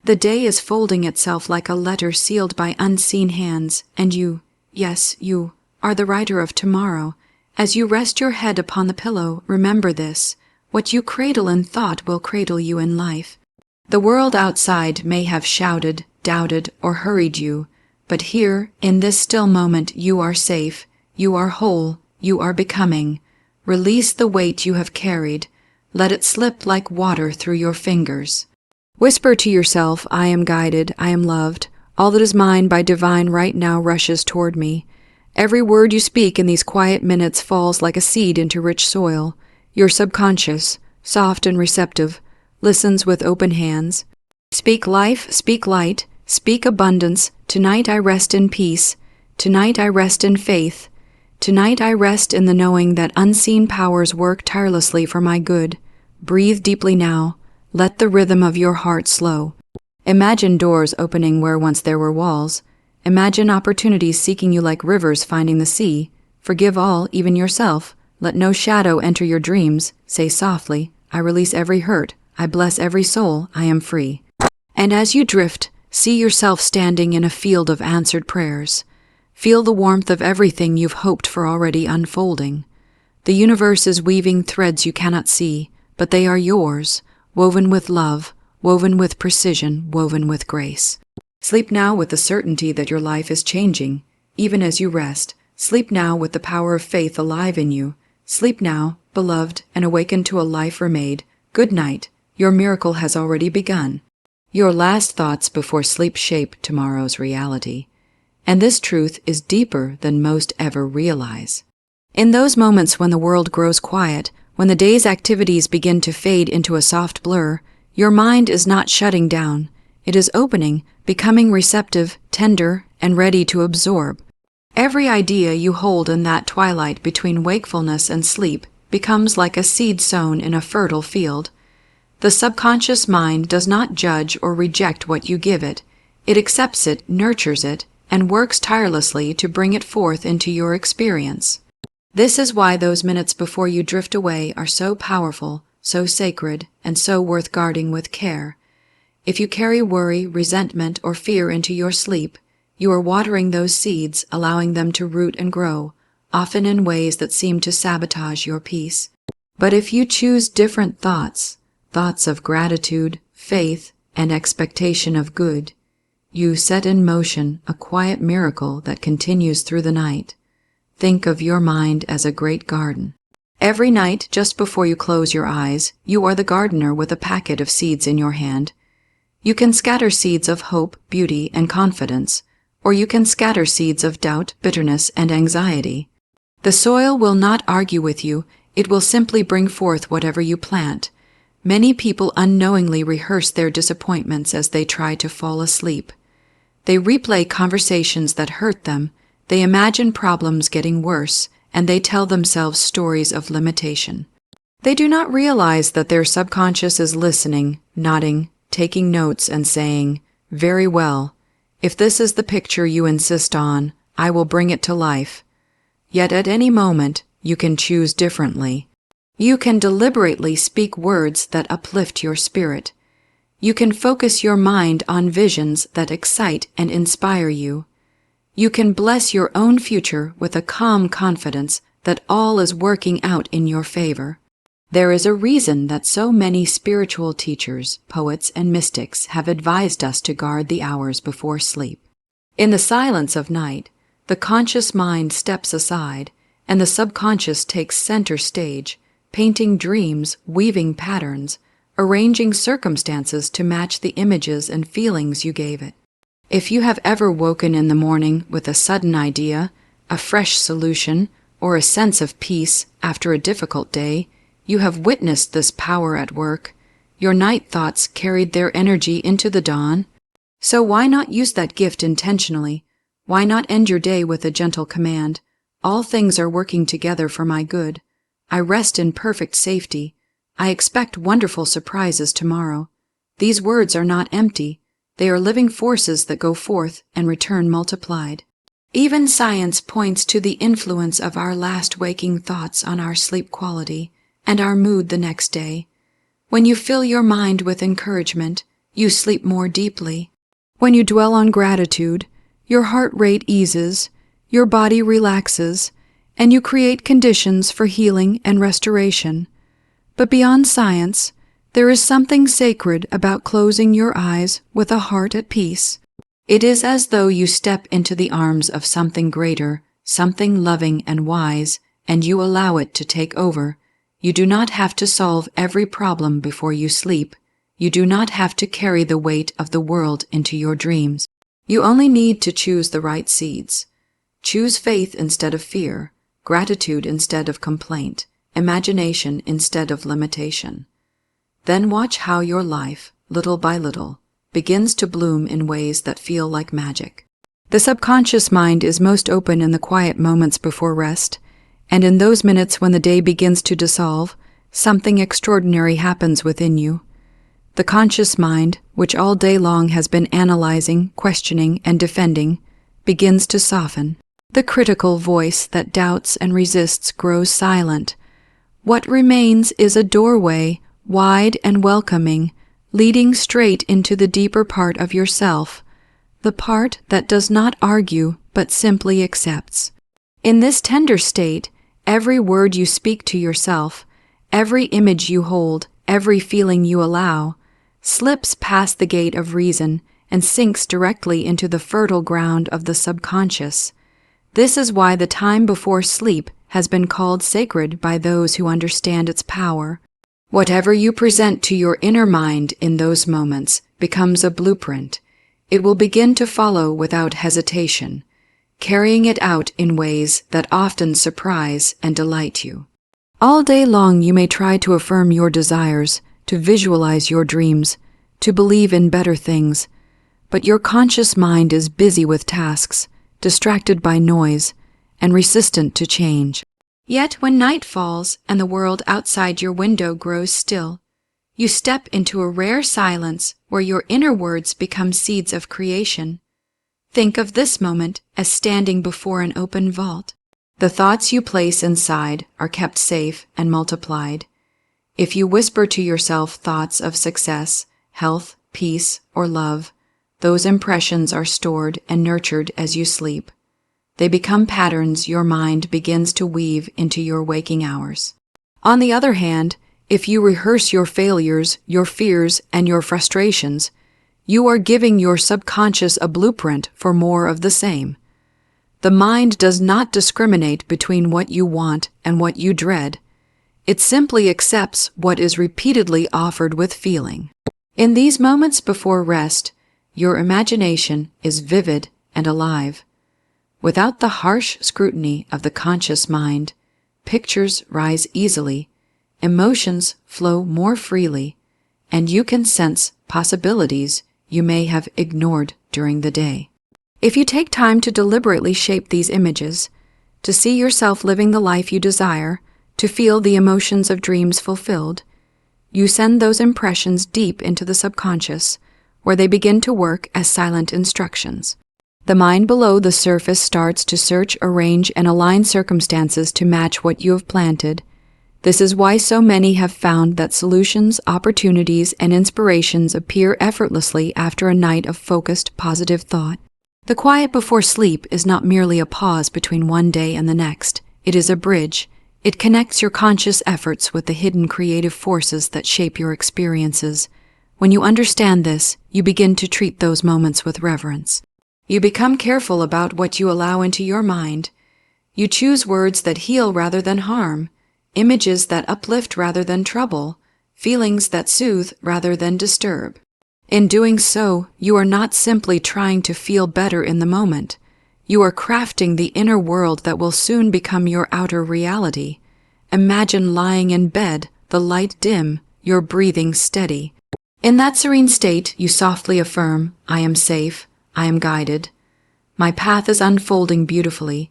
The day is folding itself like a letter sealed by unseen hands, and you, yes, you, are the writer of tomorrow. As you rest your head upon the pillow, remember this: what you cradle in thought will cradle you in life. The world outside may have shouted, doubted, or hurried you, but here, in this still moment, you are safe, you are whole, you are becoming. Release the weight you have carried. Let it slip like water through your fingers. Whisper to yourself, I am guided, I am loved. All that is mine by divine right now rushes toward me. Every word you speak in these quiet minutes falls like a seed into rich soil. Your subconscious, soft and receptive, listens with open hands. Speak life, speak light, speak abundance. Tonight I rest in peace. Tonight I rest in faith. Tonight I rest in the knowing that unseen powers work tirelessly for my good. Breathe deeply now. Let the rhythm of your heart slow. Imagine doors opening where once there were walls. Imagine opportunities seeking you like rivers finding the sea. Forgive all, even yourself. Let no shadow enter your dreams. Say softly, I release every hurt. I bless every soul. I am free. And as you drift, see yourself standing in a field of answered prayers. Feel the warmth of everything you've hoped for already unfolding. The universe is weaving threads you cannot see, but they are yours, woven with love, woven with precision, woven with grace. Sleep now with the certainty that your life is changing, even as you rest. Sleep now with the power of faith alive in you. Sleep now, beloved, and awaken to a life remade. Good night. Your miracle has already begun. Your last thoughts before sleep shape tomorrow's reality. And this truth is deeper than most ever realize. In those moments when the world grows quiet, when the day's activities begin to fade into a soft blur, your mind is not shutting down. It is opening, becoming receptive, tender, and ready to absorb. Every idea you hold in that twilight between wakefulness and sleep becomes like a seed sown in a fertile field. The subconscious mind does not judge or reject what you give it. It accepts it, nurtures it, and works tirelessly to bring it forth into your experience. This is why those minutes before you drift away are so powerful, so sacred, and so worth guarding with care. If you carry worry, resentment, or fear into your sleep, you are watering those seeds, allowing them to root and grow, often in ways that seem to sabotage your peace. But if you choose different thoughts, thoughts of gratitude, faith, and expectation of good, you set in motion a quiet miracle that continues through the night. Think of your mind as a great garden. Every night, just before you close your eyes, you are the gardener with a packet of seeds in your hand. You can scatter seeds of hope, beauty, and confidence, or you can scatter seeds of doubt, bitterness, and anxiety. The soil will not argue with you, it will simply bring forth whatever you plant. Many people unknowingly rehearse their disappointments as they try to fall asleep. They replay conversations that hurt them, they imagine problems getting worse, and they tell themselves stories of limitation. They do not realize that their subconscious is listening, nodding, taking notes, and saying, "Very well. If this is the picture you insist on, I will bring it to life." Yet at any moment, you can choose differently. You can deliberately speak words that uplift your spirit. You can focus your mind on visions that excite and inspire you. You can bless your own future with a calm confidence that all is working out in your favor. There is a reason that so many spiritual teachers, poets, and mystics have advised us to guard the hours before sleep. In the silence of night, the conscious mind steps aside, and the subconscious takes center stage, painting dreams, weaving patterns, arranging circumstances to match the images and feelings you gave it. If you have ever woken in the morning with a sudden idea, a fresh solution, or a sense of peace after a difficult day, you have witnessed this power at work. Your night thoughts carried their energy into the dawn. So why not use that gift intentionally? Why not end your day with a gentle command? All things are working together for my good. I rest in perfect safety. I expect wonderful surprises tomorrow. These words are not empty. They are living forces that go forth and return multiplied. Even science points to the influence of our last waking thoughts on our sleep quality and our mood the next day. When you fill your mind with encouragement, you sleep more deeply. When you dwell on gratitude, your heart rate eases, your body relaxes, and you create conditions for healing and restoration. But beyond science, there is something sacred about closing your eyes with a heart at peace. It is as though you step into the arms of something greater, something loving and wise, and you allow it to take over. You do not have to solve every problem before you sleep. You do not have to carry the weight of the world into your dreams. You only need to choose the right seeds. Choose faith instead of fear, gratitude instead of complaint, imagination instead of limitation. Then watch how your life, little by little, begins to bloom in ways that feel like magic. The subconscious mind is most open in the quiet moments before rest, and in those minutes when the day begins to dissolve, something extraordinary happens within you. The conscious mind, which all day long has been analyzing, questioning, and defending, begins to soften. The critical voice that doubts and resists grows silent. What remains is a doorway, wide and welcoming, leading straight into the deeper part of yourself, the part that does not argue but simply accepts. In this tender state, every word you speak to yourself, every image you hold, every feeling you allow, slips past the gate of reason and sinks directly into the fertile ground of the subconscious. This is why the time before sleep has been called sacred by those who understand its power. Whatever you present to your inner mind in those moments becomes a blueprint. It will begin to follow without hesitation, carrying it out in ways that often surprise and delight you. All day long you may try to affirm your desires, to visualize your dreams, to believe in better things, but your conscious mind is busy with tasks, distracted by noise, and resistant to change. Yet when night falls and the world outside your window grows still, you step into a rare silence where your inner words become seeds of creation. Think of this moment as standing before an open vault. The thoughts you place inside are kept safe and multiplied. If you whisper to yourself thoughts of success, health, peace, or love, those impressions are stored and nurtured as you sleep. They become patterns your mind begins to weave into your waking hours. On the other hand, if you rehearse your failures, your fears, and your frustrations, you are giving your subconscious a blueprint for more of the same. The mind does not discriminate between what you want and what you dread. It simply accepts what is repeatedly offered with feeling. In these moments before rest, your imagination is vivid and alive. Without the harsh scrutiny of the conscious mind, pictures rise easily, emotions flow more freely, and you can sense possibilities you may have ignored during the day. If you take time to deliberately shape these images, to see yourself living the life you desire, to feel the emotions of dreams fulfilled, you send those impressions deep into the subconscious, where they begin to work as silent instructions. The mind below the surface starts to search, arrange, and align circumstances to match what you have planted. This is why so many have found that solutions, opportunities, and inspirations appear effortlessly after a night of focused, positive thought. The quiet before sleep is not merely a pause between one day and the next. It is a bridge. It connects your conscious efforts with the hidden creative forces that shape your experiences. When you understand this, you begin to treat those moments with reverence. You become careful about what you allow into your mind. You choose words that heal rather than harm, images that uplift rather than trouble, feelings that soothe rather than disturb. In doing so, you are not simply trying to feel better in the moment. You are crafting the inner world that will soon become your outer reality. Imagine lying in bed, the light dim, your breathing steady. In that serene state, you softly affirm, "I am safe. I am guided. My path is unfolding beautifully."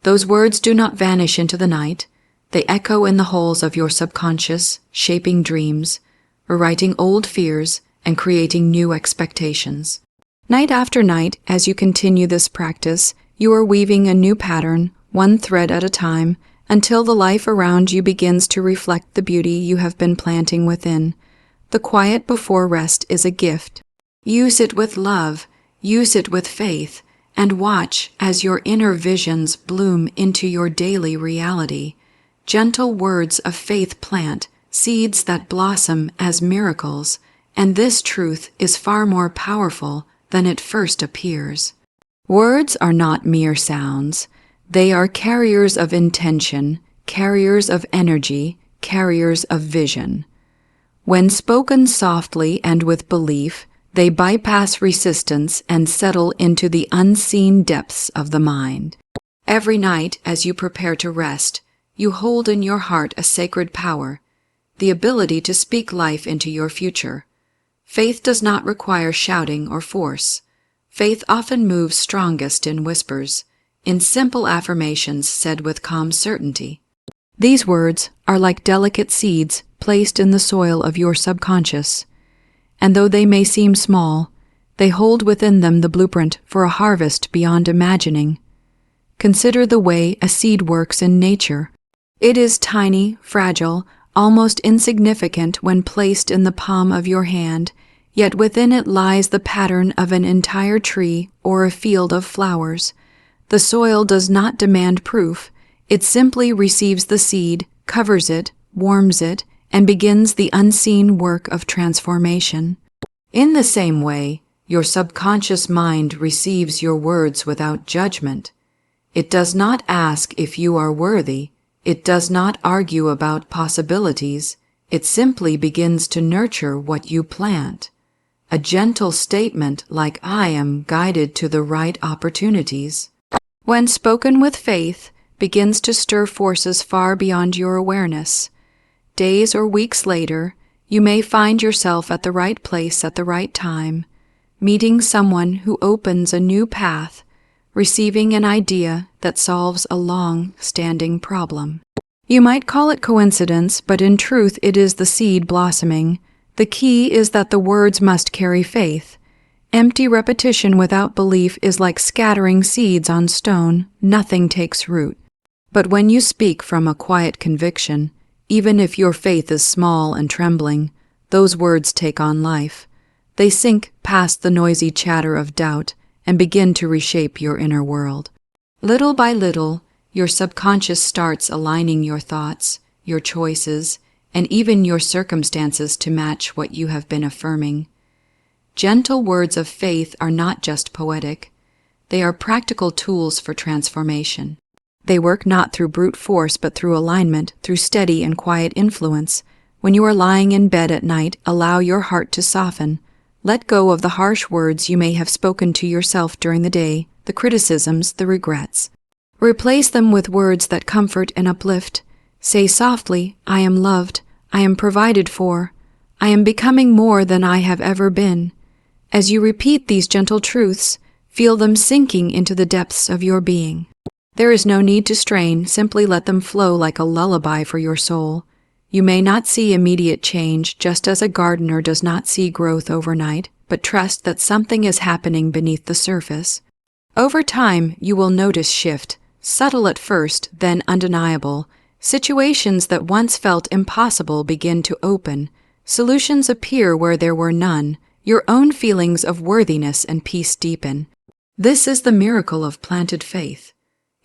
Those words do not vanish into the night. They echo in the holes of your subconscious, shaping dreams, rewriting old fears, and creating new expectations. Night after night, as you continue this practice, you are weaving a new pattern, one thread at a time, until the life around you begins to reflect the beauty you have been planting within. The quiet before rest is a gift. Use it with love, use it with faith, and watch as your inner visions bloom into your daily reality. Gentle words of faith plant seeds that blossom as miracles, and this truth is far more powerful than it first appears. Words are not mere sounds. They are carriers of intention, carriers of energy, carriers of vision. When spoken softly and with belief, they bypass resistance and settle into the unseen depths of the mind. Every night, as you prepare to rest, you hold in your heart a sacred power, the ability to speak life into your future. Faith does not require shouting or force. Faith often moves strongest in whispers, in simple affirmations said with calm certainty. These words are like delicate seeds placed in the soil of your subconscious, and though they may seem small, they hold within them the blueprint for a harvest beyond imagining. Consider the way a seed works in nature. It is tiny, fragile, almost insignificant when placed in the palm of your hand, yet within it lies the pattern of an entire tree or a field of flowers. The soil does not demand proof. It simply receives the seed, covers it, warms it, and begins the unseen work of transformation. In the same way, your subconscious mind receives your words without judgment. It does not ask if you are worthy. It does not argue about possibilities. It simply begins to nurture what you plant. A gentle statement like "I am guided to the right opportunities," when spoken with faith, begins to stir forces far beyond your awareness. Days or weeks later, you may find yourself at the right place at the right time, meeting someone who opens a new path, receiving an idea that solves a long-standing problem. You might call it coincidence, but in truth it is the seed blossoming. The key is that the words must carry faith. Empty repetition without belief is like scattering seeds on stone. Nothing takes root. But when you speak from a quiet conviction, even if your faith is small and trembling, those words take on life. They sink past the noisy chatter of doubt and begin to reshape your inner world. Little by little, your subconscious starts aligning your thoughts, your choices, and even your circumstances to match what you have been affirming. Gentle words of faith are not just poetic. They are practical tools for transformation. They work not through brute force but through alignment, through steady and quiet influence. When you are lying in bed at night, allow your heart to soften. Let go of the harsh words you may have spoken to yourself during the day, the criticisms, the regrets. Replace them with words that comfort and uplift. Say softly, "I am loved, I am provided for, I am becoming more than I have ever been." As you repeat these gentle truths, feel them sinking into the depths of your being. There is no need to strain, simply let them flow like a lullaby for your soul. You may not see immediate change, just as a gardener does not see growth overnight, but trust that something is happening beneath the surface. Over time, you will notice shift, subtle at first, then undeniable. Situations that once felt impossible begin to open. Solutions appear where there were none. Your own feelings of worthiness and peace deepen. This is the miracle of planted faith.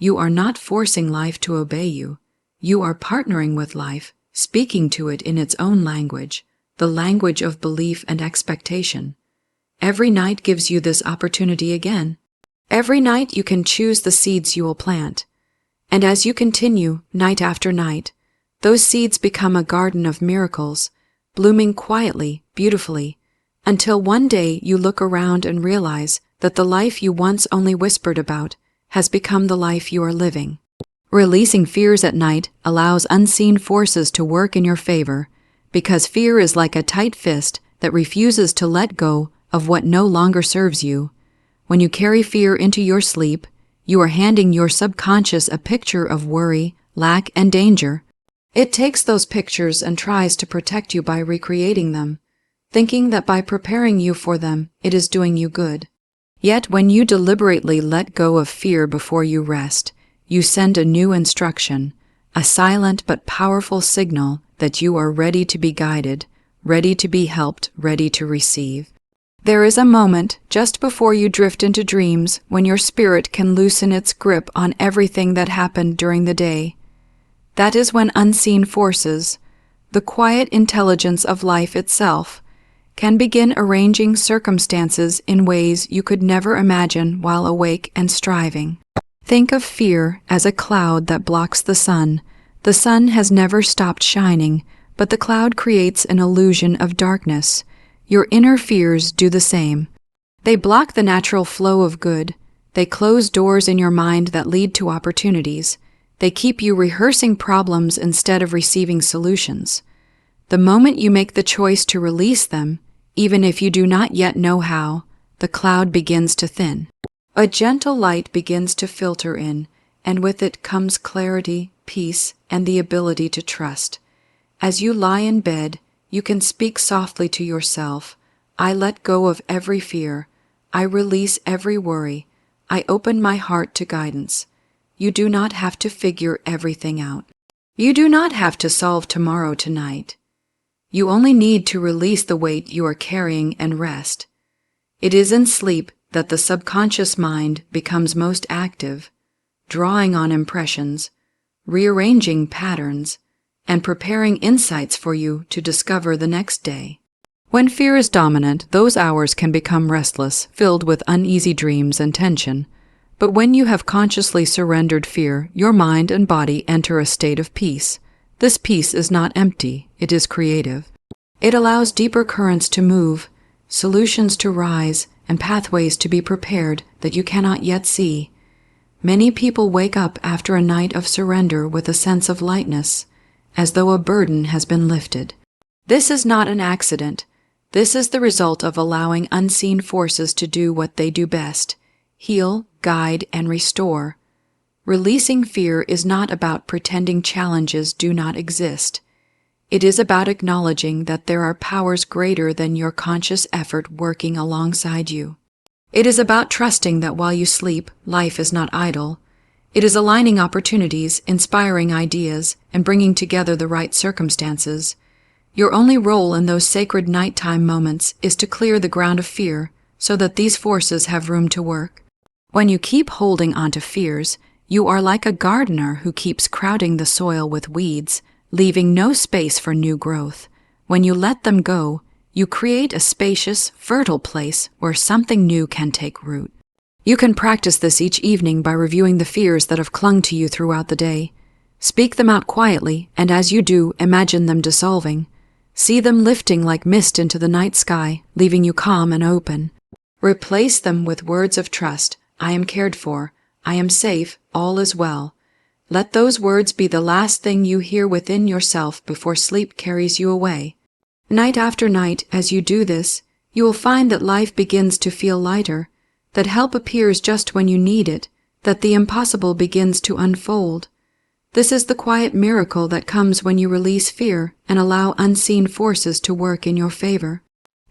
You are not forcing life to obey you. You are partnering with life, speaking to it in its own language, the language of belief and expectation. Every night gives you this opportunity again. Every night you can choose the seeds you will plant. And as you continue, night after night, those seeds become a garden of miracles, blooming quietly, beautifully, until one day you look around and realize that the life you once only whispered about has become the life you are living. Releasing fears at night allows unseen forces to work in your favor, because fear is like a tight fist that refuses to let go of what no longer serves you. When you carry fear into your sleep, you are handing your subconscious a picture of worry, lack, and danger. It takes those pictures and tries to protect you by recreating them, thinking that by preparing you for them, it is doing you good. Yet when you deliberately let go of fear before you rest, you send a new instruction, a silent but powerful signal that you are ready to be guided, ready to be helped, ready to receive. There is a moment just before you drift into dreams when your spirit can loosen its grip on everything that happened during the day. That is when unseen forces, the quiet intelligence of life itself, can begin arranging circumstances in ways you could never imagine while awake and striving. Think of fear as a cloud that blocks the sun. The sun has never stopped shining, but the cloud creates an illusion of darkness. Your inner fears do the same. They block the natural flow of good. They close doors in your mind that lead to opportunities. They keep you rehearsing problems instead of receiving solutions. The moment you make the choice to release them, even if you do not yet know how, the cloud begins to thin. A gentle light begins to filter in, and with it comes clarity, peace, and the ability to trust. As you lie in bed, you can speak softly to yourself. I let go of every fear. I release every worry. I open my heart to guidance. You do not have to figure everything out. You do not have to solve tomorrow tonight. You only need to release the weight you are carrying and rest. It is in sleep that the subconscious mind becomes most active, drawing on impressions, rearranging patterns, and preparing insights for you to discover the next day. When fear is dominant, those hours can become restless, filled with uneasy dreams and tension. But when you have consciously surrendered fear, your mind and body enter a state of peace. This peace is not empty, it is creative. It allows deeper currents to move, solutions to rise, and pathways to be prepared that you cannot yet see. Many people wake up after a night of surrender with a sense of lightness, as though a burden has been lifted. This is not an accident. This is the result of allowing unseen forces to do what they do best: heal, guide, and restore. Releasing fear is not about pretending challenges do not exist. It is about acknowledging that there are powers greater than your conscious effort working alongside you. It is about trusting that while you sleep, life is not idle. It is aligning opportunities, inspiring ideas, and bringing together the right circumstances. Your only role in those sacred nighttime moments is to clear the ground of fear so that these forces have room to work. When you keep holding onto fears, you are like a gardener who keeps crowding the soil with weeds, leaving no space for new growth. When you let them go, you create a spacious, fertile place where something new can take root. You can practice this each evening by reviewing the fears that have clung to you throughout the day. Speak them out quietly, and as you do, imagine them dissolving. See them lifting like mist into the night sky, leaving you calm and open. Replace them with words of trust. I am cared for. I am safe. All is well. Let those words be the last thing you hear within yourself before sleep carries you away. Night after night, as you do this, you will find that life begins to feel lighter, that help appears just when you need it, that the impossible begins to unfold. This is the quiet miracle that comes when you release fear and allow unseen forces to work in your favor.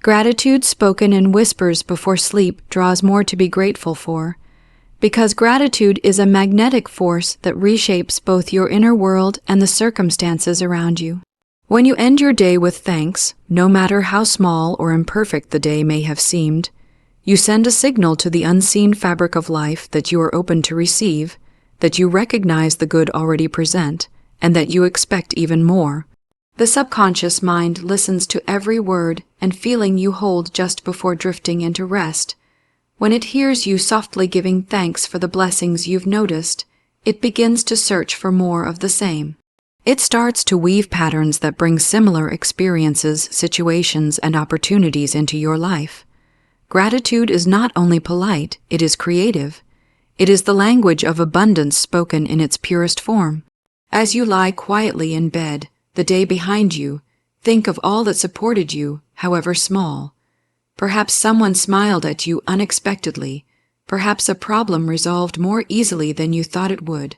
Gratitude spoken in whispers before sleep draws more to be grateful for, because gratitude is a magnetic force that reshapes both your inner world and the circumstances around you. When you end your day with thanks, no matter how small or imperfect the day may have seemed, you send a signal to the unseen fabric of life that you are open to receive, that you recognize the good already present, and that you expect even more. The subconscious mind listens to every word and feeling you hold just before drifting into rest. When it hears you softly giving thanks for the blessings you've noticed, it begins to search for more of the same. It starts to weave patterns that bring similar experiences, situations, and opportunities into your life. Gratitude is not only polite, it is creative. It is the language of abundance spoken in its purest form. As you lie quietly in bed, the day behind you, think of all that supported you, however small. Perhaps someone smiled at you unexpectedly. Perhaps a problem resolved more easily than you thought it would.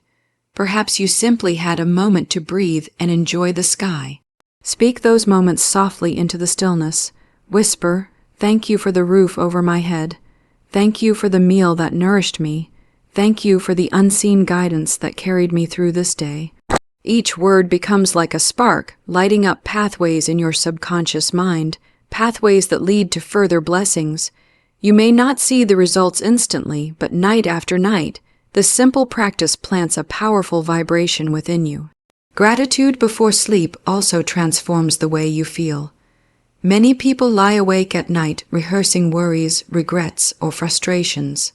Perhaps you simply had a moment to breathe and enjoy the sky. Speak those moments softly into the stillness. Whisper, "Thank you for the roof over my head. Thank you for the meal that nourished me. Thank you for the unseen guidance that carried me through this day." Each word becomes like a spark, lighting up pathways in your subconscious mind, pathways that lead to further blessings. You may not see the results instantly, but night after night, this simple practice plants a powerful vibration within you. Gratitude before sleep also transforms the way you feel. Many people lie awake at night rehearsing worries, regrets, or frustrations.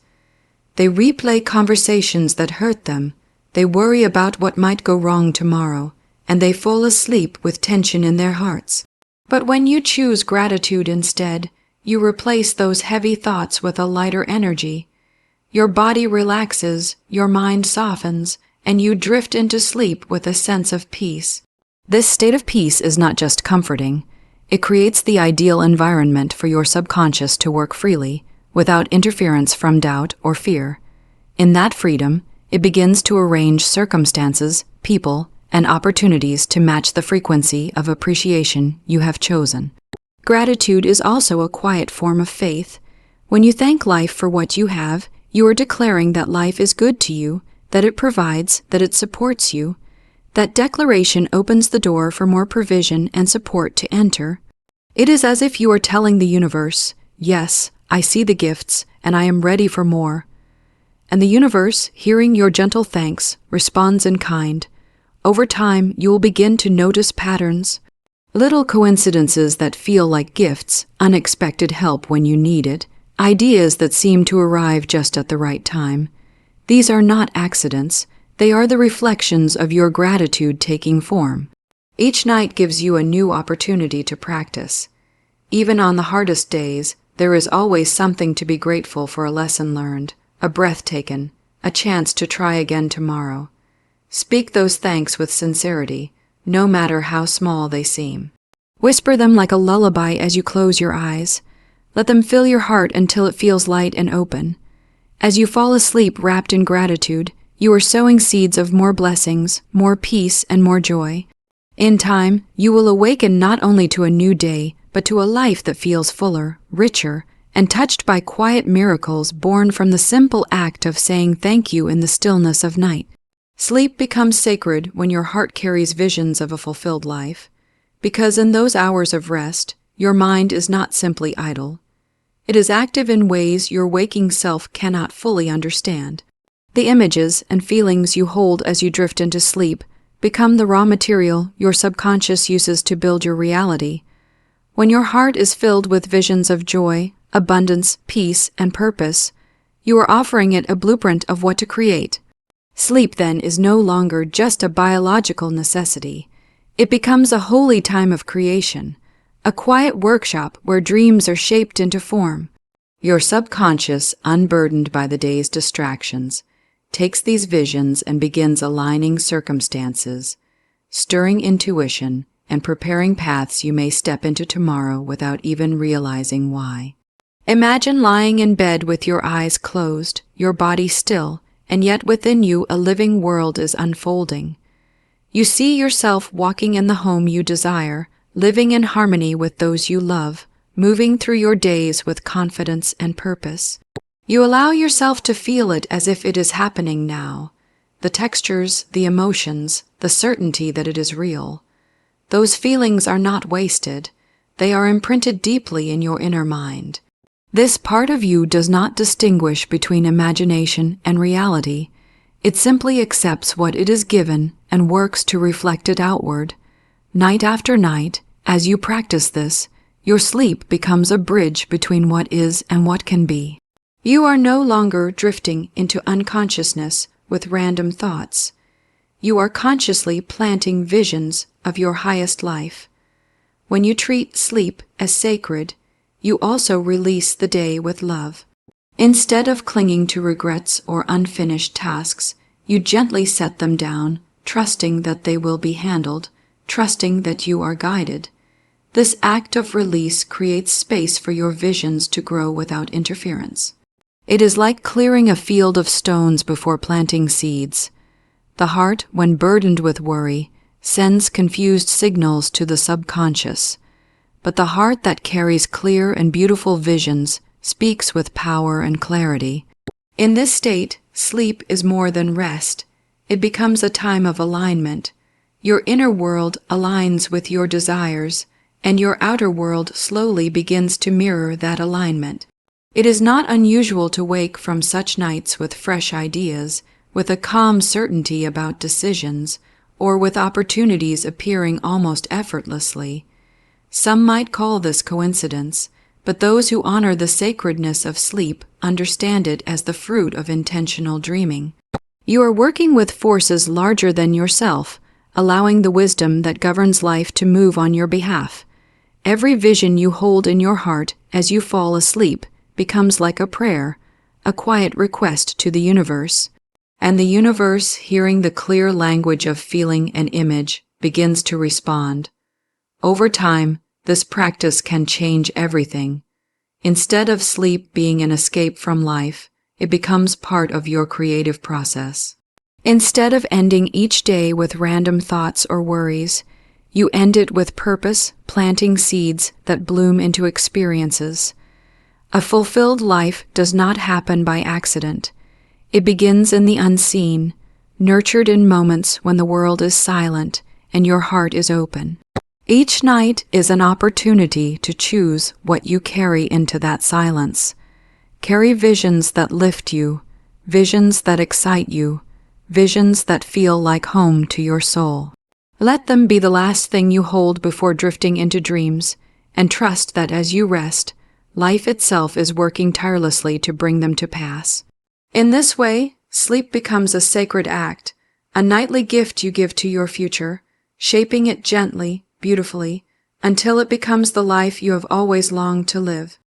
They replay conversations that hurt them. They worry about what might go wrong tomorrow, and they fall asleep with tension in their hearts. But when you choose gratitude instead, you replace those heavy thoughts with a lighter energy. Your body relaxes, your mind softens, and you drift into sleep with a sense of peace. This state of peace is not just comforting. It creates the ideal environment for your subconscious to work freely, without interference from doubt or fear. In that freedom, it begins to arrange circumstances, people, and opportunities to match the frequency of appreciation you have chosen. Gratitude is also a quiet form of faith. When you thank life for what you have, you are declaring that life is good to you, that it provides, that it supports you. That declaration opens the door for more provision and support to enter. It is as if you are telling the universe, "Yes, I see the gifts, and I am ready for more." And the universe, hearing your gentle thanks, responds in kind. Over time, you will begin to notice patterns, little coincidences that feel like gifts, unexpected help when you need it, ideas that seem to arrive just at the right time. These are not accidents. They are the reflections of your gratitude taking form. Each night gives you a new opportunity to practice. Even on the hardest days, there is always something to be grateful for: a lesson learned, a breath taken, a chance to try again tomorrow. Speak those thanks with sincerity, no matter how small they seem. Whisper them like a lullaby as you close your eyes. Let them fill your heart until it feels light and open. As you fall asleep wrapped in gratitude, you are sowing seeds of more blessings, more peace, and more joy. In time, you will awaken not only to a new day, but to a life that feels fuller, richer, and touched by quiet miracles born from the simple act of saying thank you in the stillness of night. Sleep becomes sacred when your heart carries visions of a fulfilled life, because in those hours of rest, your mind is not simply idle. It is active in ways your waking self cannot fully understand. The images and feelings you hold as you drift into sleep become the raw material your subconscious uses to build your reality. When your heart is filled with visions of joy, abundance, peace, and purpose, you are offering it a blueprint of what to create. Sleep, then, is no longer just a biological necessity. It becomes a holy time of creation, a quiet workshop where dreams are shaped into form. Your subconscious, unburdened by the day's distractions, takes these visions and begins aligning circumstances, stirring intuition, and preparing paths you may step into tomorrow without even realizing why. Imagine lying in bed with your eyes closed, your body still, and yet within you a living world is unfolding. You see yourself walking in the home you desire, living in harmony with those you love, moving through your days with confidence and purpose. You allow yourself to feel it as if it is happening now. The textures, the emotions, the certainty that it is real. Those feelings are not wasted. They are imprinted deeply in your inner mind. This part of you does not distinguish between imagination and reality. It simply accepts what it is given and works to reflect it outward. Night after night, as you practice this, your sleep becomes a bridge between what is and what can be. You are no longer drifting into unconsciousness with random thoughts. You are consciously planting visions of your highest life. When you treat sleep as sacred, you also release the day with love. Instead of clinging to regrets or unfinished tasks, you gently set them down, trusting that they will be handled, trusting that you are guided. This act of release creates space for your visions to grow without interference. It is like clearing a field of stones before planting seeds. The heart, when burdened with worry, sends confused signals to the subconscious. But the heart that carries clear and beautiful visions speaks with power and clarity. In this state, sleep is more than rest. It becomes a time of alignment. Your inner world aligns with your desires, and your outer world slowly begins to mirror that alignment. It is not unusual to wake from such nights with fresh ideas, with a calm certainty about decisions, or with opportunities appearing almost effortlessly. Some might call this coincidence, but those who honor the sacredness of sleep understand it as the fruit of intentional dreaming. You are working with forces larger than yourself, allowing the wisdom that governs life to move on your behalf. Every vision you hold in your heart as you fall asleep becomes like a prayer, a quiet request to the universe. And the universe, hearing the clear language of feeling and image, begins to respond. Over time, this practice can change everything. Instead of sleep being an escape from life, it becomes part of your creative process. Instead of ending each day with random thoughts or worries, you end it with purpose, planting seeds that bloom into experiences. A fulfilled life does not happen by accident. It begins in the unseen, nurtured in moments when the world is silent and your heart is open. Each night is an opportunity to choose what you carry into that silence. Carry visions that lift you, visions that excite you, visions that feel like home to your soul. Let them be the last thing you hold before drifting into dreams, and trust that as you rest, life itself is working tirelessly to bring them to pass. In this way, sleep becomes a sacred act, a nightly gift you give to your future, shaping it gently, beautifully, until it becomes the life you have always longed to live.